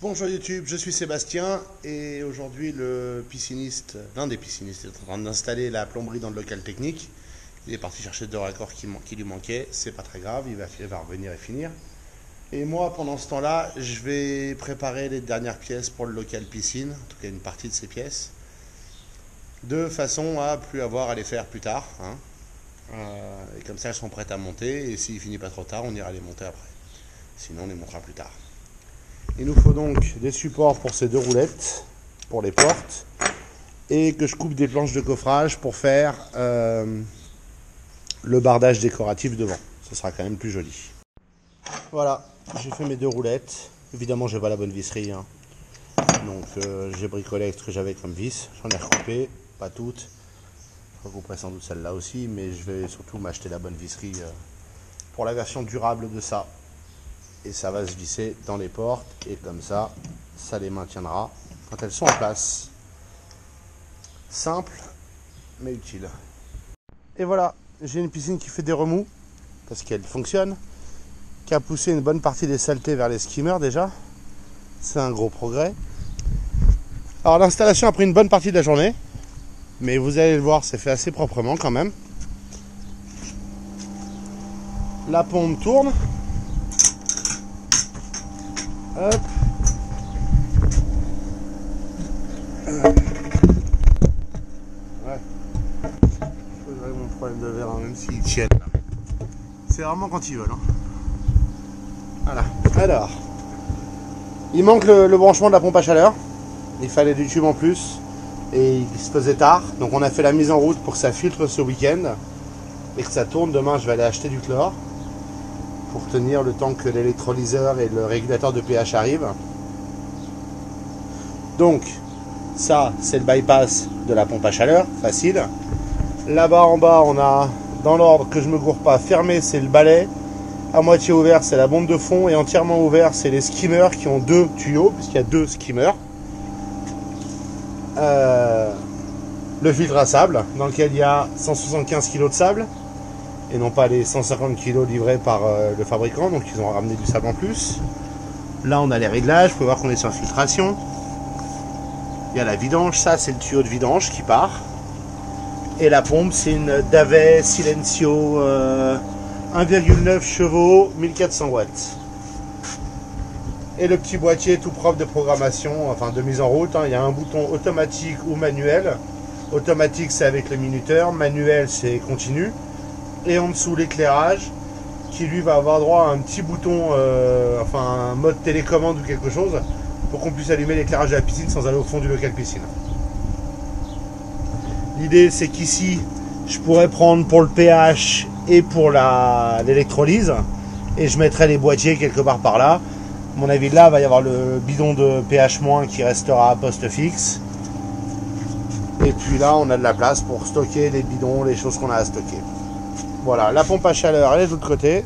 Bonjour YouTube, je suis Sébastien et aujourd'hui l'un des piscinistes est en train d'installer la plomberie dans le local technique. Il est parti chercher 2 raccords qui lui manquaient, c'est pas très grave, il va revenir et finir. Et moi pendant ce temps-là, je vais préparer les dernières pièces pour le local piscine, en tout cas une partie de ces pièces, de façon à plus avoir à les faire plus tard. Et comme ça elles sont prêtes à monter et s'il finit pas trop tard, on ira les monter après. Sinon on les montera plus tard. Il nous faut donc des supports pour ces 2 roulettes, pour les portes, et que je coupe des planches de coffrage pour faire le bardage décoratif devant. Ce sera quand même plus joli. Voilà, j'ai fait mes 2 roulettes. Évidemment, j'ai pas la bonne visserie, hein. Donc j'ai bricolé avec ce que j'avais comme vis. J'en ai recoupé, pas toutes. Je recouperai sans doute celle-là aussi, mais je vais surtout m'acheter la bonne visserie pour la version durable de ça. Et ça va se visser dans les portes et comme ça, ça les maintiendra quand elles sont en place. Simple, mais utile. Et voilà, j'ai une piscine qui fait des remous, parce qu'elle fonctionne, qui a poussé une bonne partie des saletés vers les skimmers déjà. C'est un gros progrès. Alors l'installation a pris une bonne partie de la journée, mais vous allez le voir, c'est fait assez proprement quand même. La pompe tourne. Hop. Ouais. Je poserai mon problème de verre, hein, même s'ils tiennent. C'est vraiment quand ils veulent. Hein. Voilà. Alors. Il manque le branchement de la pompe à chaleur. Il fallait du tube en plus. Et il se faisait tard. Donc on a fait la mise en route pour que ça filtre ce week-end. Et que ça tourne. Demain je vais aller acheter du chlore. Pour tenir le temps que l'électrolyseur et le régulateur de pH arrivent. Donc, ça, c'est le bypass de la pompe à chaleur, facile. Là-bas, en bas, on a, dans l'ordre que je ne me gourre pas, fermé, c'est le balai. À moitié ouvert, c'est la bombe de fond. Et entièrement ouvert, c'est les skimmers qui ont 2 tuyaux, puisqu'il y a 2 skimmers. Le filtre à sable, dans lequel il y a 175 kg de sable. Et non pas les 150 kg livrés par le fabricant, donc ils ont ramené du sable en plus. Là on a les réglages, vous pouvez voir qu'on est sur filtration. Il y a la vidange, ça c'est le tuyau de vidange qui part. Et la pompe c'est une Dave Silencio 1,9 chevaux, 1400 watts. Et le petit boîtier tout propre de programmation, enfin de mise en route, hein. Il y a un bouton automatique ou manuel. Automatique c'est avec le minuteur, manuel c'est continu. Et en dessous l'éclairage qui lui va avoir droit à un petit bouton, enfin un mode télécommande ou quelque chose pour qu'on puisse allumer l'éclairage de la piscine sans aller au fond du local piscine. L'idée c'est qu'ici je pourrais prendre pour le pH et pour l'électrolyse et je mettrai les boîtiers quelque part par là. À mon avis là il va y avoir le bidon de pH- qui restera à poste fixe. Et puis là on a de la place pour stocker les bidons, les choses qu'on a à stocker. Voilà, la pompe à chaleur, elle est de l'autre côté.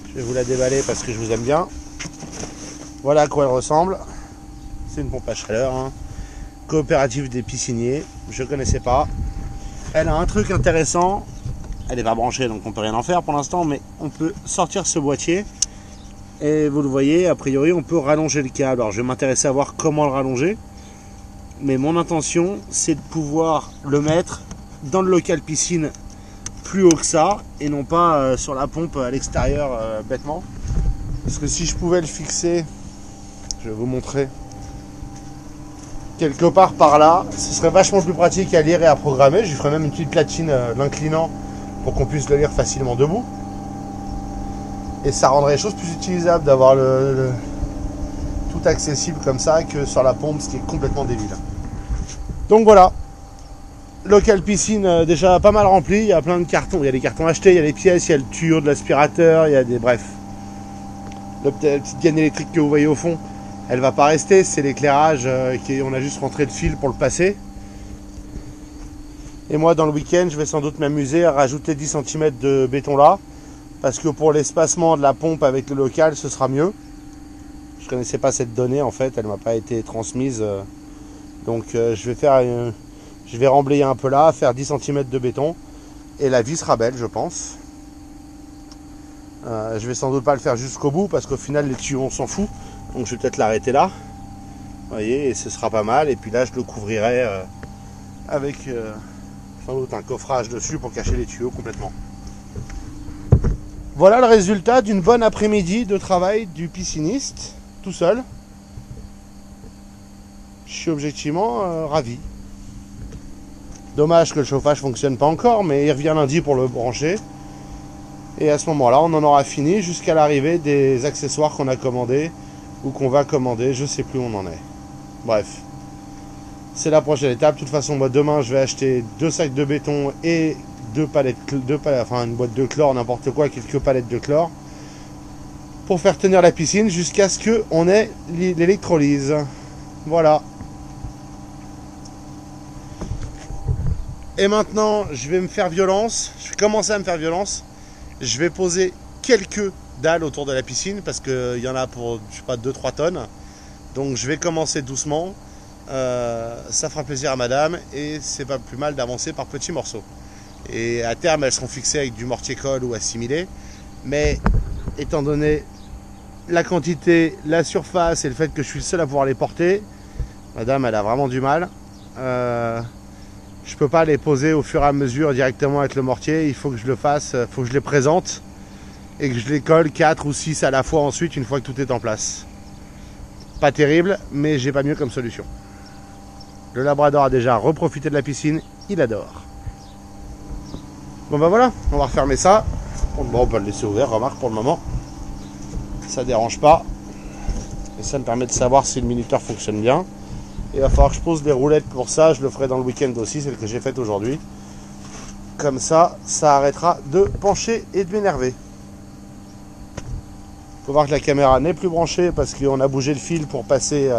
Je vais vous la déballer parce que je vous aime bien. Voilà à quoi elle ressemble. C'est une pompe à chaleur, hein. Coopérative des pisciniers. Je ne connaissais pas. Elle a un truc intéressant. Elle n'est pas branchée, donc on peut rien en faire pour l'instant, mais on peut sortir ce boîtier. Et vous le voyez, a priori, on peut rallonger le câble. Alors je vais m'intéresser à voir comment le rallonger. Mais mon intention, c'est de pouvoir le mettre dans le local piscine plus haut que ça et non pas sur la pompe à l'extérieur bêtement. Parce que si je pouvais le fixer, je vais vous montrer, quelque part par là, ce serait vachement plus pratique à lire et à programmer. Je lui ferais même une petite platine l'inclinant pour qu'on puisse le lire facilement debout. Et ça rendrait les choses plus utilisables d'avoir tout accessible comme ça que sur la pompe, ce qui est complètement débile. Donc voilà, local piscine déjà pas mal rempli, il y a plein de cartons, il y a des cartons achetés, il y a les pièces, il y a le tuyau de l'aspirateur, il y a des... bref. La petite gaine électrique que vous voyez au fond, elle va pas rester, c'est l'éclairage, on a juste rentré le fil pour le passer. Et moi dans le week-end, je vais sans doute m'amuser à rajouter 10 cm de béton là, parce que pour l'espacement de la pompe avec le local, ce sera mieux. Je connaissais pas cette donnée en fait, elle m'a pas été transmise. Donc je vais remblayer un peu là, faire 10 cm de béton et la vis sera belle je pense. Je vais sans doute pas le faire jusqu'au bout parce qu'au final les tuyaux on s'en fout. Donc je vais peut-être l'arrêter là. Vous voyez, et ce sera pas mal. Et puis là je le couvrirai avec sans doute un coffrage dessus pour cacher les tuyaux complètement. Voilà le résultat d'une bonne après-midi de travail du pisciniste, tout seul. Je suis objectivement ravi. Dommage que le chauffage fonctionne pas encore, mais il revient lundi pour le brancher. Et à ce moment-là, on en aura fini jusqu'à l'arrivée des accessoires qu'on a commandés ou qu'on va commander, je sais plus où on en est. Bref, c'est la prochaine étape. De toute façon, moi, demain, je vais acheter 2 sacs de béton et une boîte de chlore, n'importe quoi, quelques palettes de chlore, pour faire tenir la piscine jusqu'à ce qu'on ait l'électrolyse. Voilà. Et maintenant, je vais me faire violence. Je vais commencer à me faire violence. Je vais poser quelques dalles autour de la piscine parce qu'il y en a pour, je sais pas, 2-3 tonnes. Donc je vais commencer doucement. Ça fera plaisir à madame et c'est pas plus mal d'avancer par petits morceaux. Et à terme, elles seront fixées avec du mortier-colle ou assimilé. Mais étant donné la quantité, la surface et le fait que je suis le seul à pouvoir les porter, madame, elle a vraiment du mal. Je peux pas les poser au fur et à mesure directement avec le mortier. Il faut que je le fasse, il faut que je les présente et que je les colle 4 ou 6 à la fois ensuite, une fois que tout est en place. Pas terrible, mais j'ai pas mieux comme solution. Le Labrador a déjà reprofité de la piscine, il adore. Bon ben voilà, on va refermer ça. Bon, on peut le laisser ouvert, remarque, pour le moment. Ça dérange pas. Et ça me permet de savoir si le minuteur fonctionne bien. Il va falloir que je pose les roulettes pour ça. Je le ferai dans le week-end aussi, celle que j'ai faite aujourd'hui. Comme ça, ça arrêtera de pencher et de m'énerver. Il faut voir que la caméra n'est plus branchée parce qu'on a bougé le fil pour passer...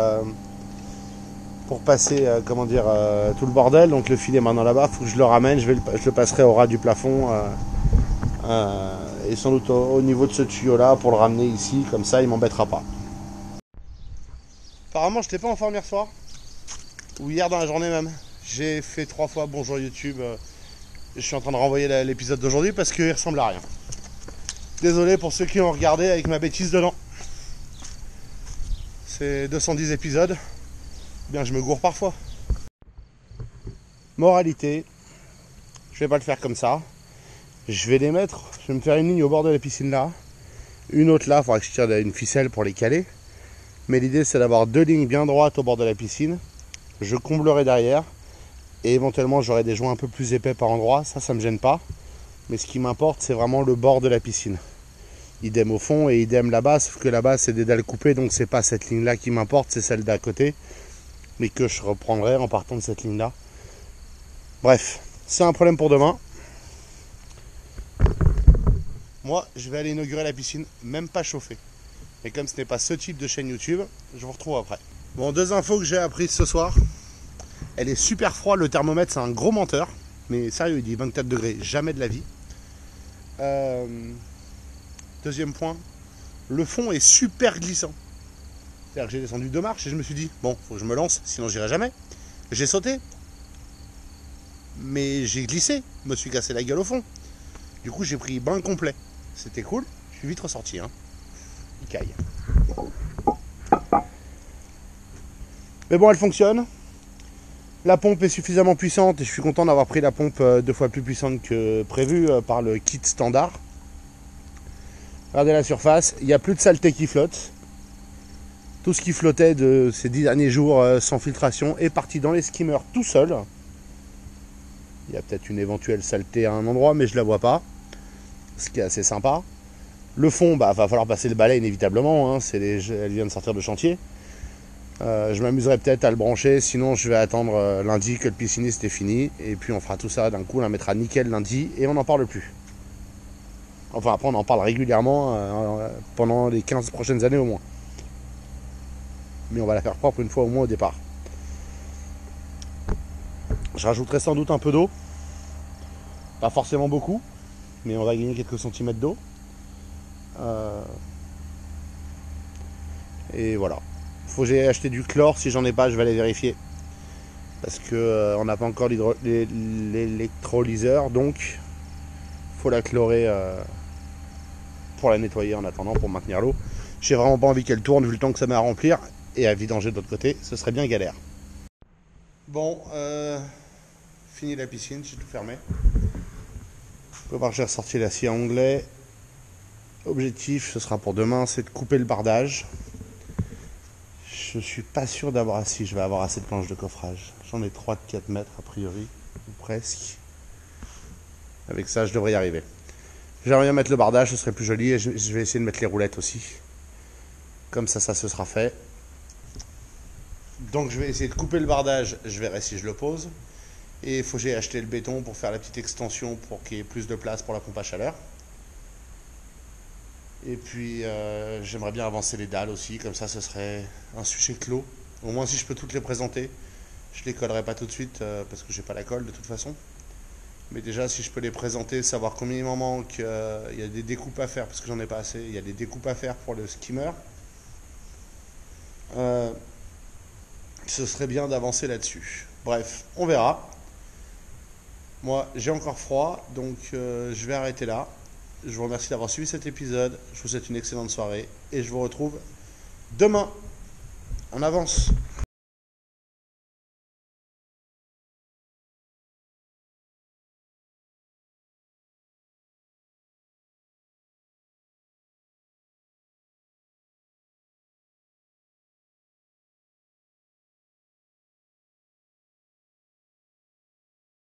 tout le bordel. Donc le fil est maintenant là-bas, il faut que je le ramène, je le passerai au ras du plafond et sans doute au niveau de ce tuyau là pour le ramener ici, comme ça il m'embêtera pas. Apparemment je n'étais pas en forme hier soir ou hier dans la journée même. J'ai fait 3 fois bonjour YouTube. Je suis en train de renvoyer l'épisode d'aujourd'hui parce qu'il ressemble à rien. Désolé pour ceux qui ont regardé avec ma bêtise dedans. C'est 210 épisodes. Bien, je me gourre parfois. Moralité, je vais pas le faire comme ça. Je vais les mettre, je vais me faire une ligne au bord de la piscine là, une autre là, il faudra que je tire une ficelle pour les caler. Mais l'idée c'est d'avoir 2 lignes bien droites au bord de la piscine. Je comblerai derrière et éventuellement j'aurai des joints un peu plus épais par endroit. Ça me gêne pas. Mais ce qui m'importe c'est vraiment le bord de la piscine. Idem au fond et idem là-bas, sauf que là-bas c'est des dalles coupées, donc c'est pas cette ligne là qui m'importe, c'est celle d'à côté. Mais que je reprendrai en partant de cette ligne là. Bref, c'est un problème pour demain. Moi je vais aller inaugurer la piscine, même pas chauffée. Et comme ce n'est pas ce type de chaîne YouTube, je vous retrouve après. Bon, 2 infos que j'ai apprises ce soir. Elle est super froide, le thermomètre c'est un gros menteur. Mais sérieux, il dit 24 degrés, jamais de la vie. Deuxième point, le fond est super glissant. C'est-à-dire que j'ai descendu 2 marches et je me suis dit, bon, faut que je me lance, sinon j'irai jamais. J'ai sauté. Mais j'ai glissé, me suis cassé la gueule au fond. Du coup, j'ai pris bain complet. C'était cool, je suis vite ressorti. Hein. Il caille. Mais bon, elle fonctionne. La pompe est suffisamment puissante et je suis content d'avoir pris la pompe 2 fois plus puissante que prévu par le kit standard. Regardez la surface, il n'y a plus de saleté qui flotte. Tout ce qui flottait de ces 10 derniers jours sans filtration est parti dans les skimmers tout seul. Il y a peut-être une éventuelle saleté à un endroit, mais je ne la vois pas. Ce qui est assez sympa. Le fond, va falloir passer le balai inévitablement. Hein, elle vient de sortir de chantier. Je m'amuserai peut-être à le brancher. Sinon, je vais attendre lundi que le pisciniste est fini. Et puis, on fera tout ça d'un coup. On la mettra nickel lundi et on n'en parle plus. Enfin, après, on en parle régulièrement pendant les 15 prochaines années au moins. Mais on va la faire propre une fois au moins au départ. Je rajouterai sans doute un peu d'eau. Pas forcément beaucoup, mais on va gagner quelques centimètres d'eau. Et voilà. Faut que j'aille acheter du chlore. Si j'en ai pas, je vais aller vérifier. Parce que on n'a pas encore l'électrolyseur, donc faut la chlorer pour la nettoyer en attendant, pour maintenir l'eau. J'ai vraiment pas envie qu'elle tourne vu le temps que ça met à remplir et à vidanger de l'autre côté, ce serait bien galère. Bon, fini la piscine, j'ai tout fermé. Vous pouvez voir que j'ai ressorti la scie à onglet. Objectif, ce sera pour demain, c'est de couper le bardage. Je suis pas sûr d'avoir assez, je vais avoir assez de planches de coffrage. J'en ai 3 de 4 mètres a priori, ou presque. Avec ça, je devrais y arriver. J'aimerais bien mettre le bardage, ce serait plus joli, et je vais essayer de mettre les roulettes aussi. Comme ça se sera fait. Donc je vais essayer de couper le bardage, je verrai si je le pose. Et il faut que j'ai acheté le béton pour faire la petite extension pour qu'il y ait plus de place pour la pompe à chaleur. Et puis j'aimerais bien avancer les dalles aussi, comme ça ce serait un sujet clos. Au moins si je peux toutes les présenter. Je les collerai pas tout de suite parce que j'ai pas la colle de toute façon. Mais déjà si je peux les présenter, savoir combien il m'en manque, il y a des découpes à faire parce que j'en ai pas assez. Il y a des découpes à faire pour le skimmer. Ce serait bien d'avancer là-dessus. Bref, on verra. Moi j'ai encore froid, donc je vais arrêter là. Je vous remercie d'avoir suivi cet épisode. Je vous souhaite une excellente soirée et je vous retrouve demain. En avance.